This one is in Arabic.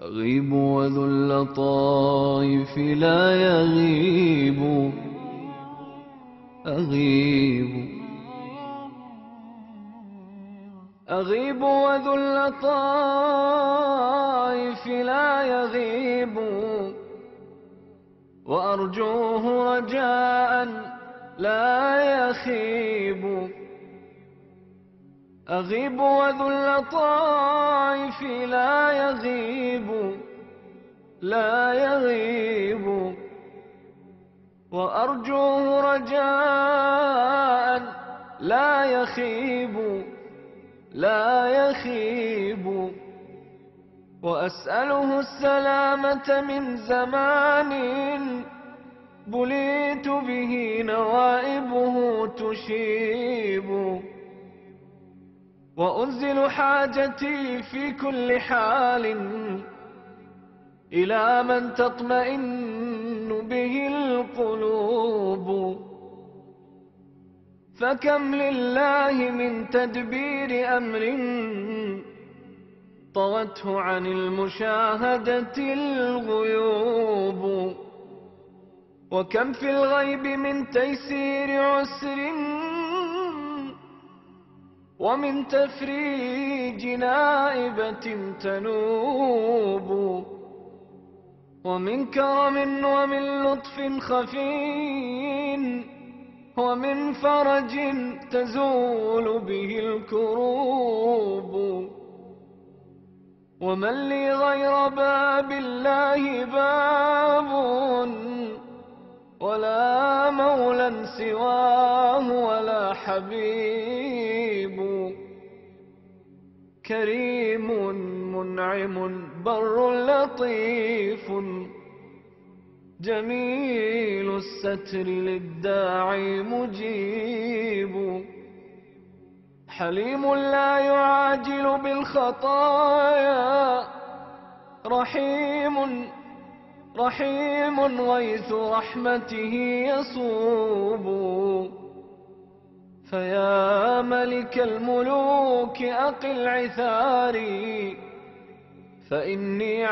أغيب وذو اللطائف لا يغيب. أغيب وذو اللطائف لا يغيب، وأرجوه رجاء لا يخيب. أغيب وذو اللطائف لا يغيب، وأرجوه رجاء لا يخيب. وأسأله السلامة من زمان بليت به نوائبه تشيب. وأنزل حاجتي في كل حال إلى من تطمئن به القلوب. فكم لله من تدبير أمر طوته عن المشاهدة الغيوب. وكم في الغيب من تيسير عسر ومن تفريج نائبة تنوب. ومن كرم ومن لطف خفي ومن فرج تزول به الكروب. ومن لي غير باب الله باب، ولا مولى سواه ولا حبيب. كريم منعم بر لطيف، جميل الستر للداعي مجيب. حليم لا يعاجل بالخطايا، رحيم غيث رحمته يصوب. فيا ملك الملوك أقل عثاري، فإني